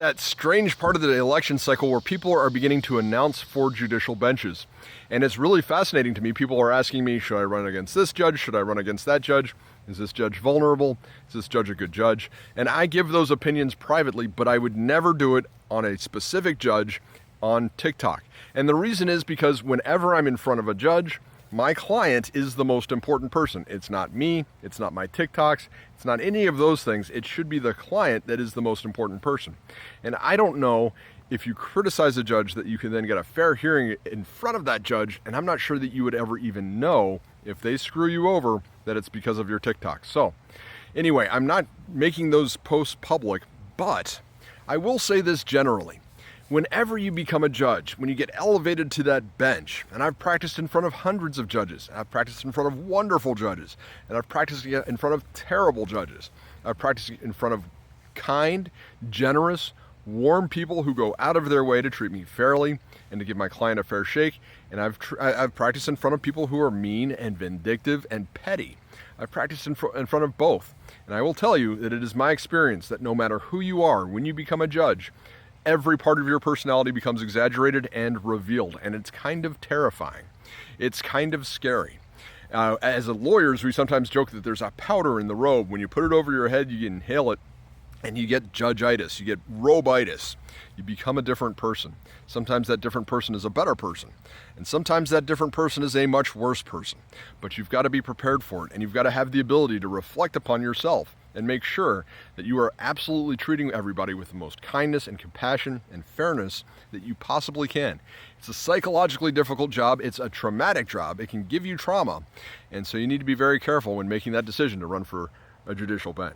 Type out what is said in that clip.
That strange part of the election cycle where people are beginning to announce for judicial benches. And it's really fascinating to me. People are asking me, should I run against this judge? Should I run against that judge? Is this judge vulnerable? Is this judge a good judge? And I give those opinions privately, but I would never do it on a specific judge on TikTok. And the reason is because whenever I'm in front of a judge, my client is the most important person. It's not me, it's not my TikToks, it's not any of those things. It should be the client that is the most important person. And I don't know if you criticize a judge that you can then get a fair hearing in front of that judge, and I'm not sure that you would ever even know if they screw you over that it's because of your TikTok. So anyway, I'm not making those posts public, but I will say this generally. Whenever you become a judge, when you get elevated to that bench, and I've practiced in front of hundreds of judges, I've practiced in front of wonderful judges, and I've practiced in front of terrible judges. I've practiced in front of kind, generous, warm people who go out of their way to treat me fairly and to give my client a fair shake. And I've practiced in front of people who are mean and vindictive and petty. I've practiced in front of both. And I will tell you that it is my experience that no matter who you are, when you become a judge, every part of your personality becomes exaggerated and revealed, and it's kind of terrifying. It's kind of scary. As lawyers, we sometimes joke that there's a powder in the robe. When you put it over your head, you inhale it, and you get judgeitis, you get robitis. You become a different person. Sometimes that different person is a better person, and sometimes that different person is a much worse person. But you've got to be prepared for it, and you've got to have the ability to reflect upon yourself and make sure that you are absolutely treating everybody with the most kindness and compassion and fairness that you possibly can. It's a psychologically difficult job. It's a traumatic job. It can give you trauma. And so you need to be very careful when making that decision to run for a judicial bench.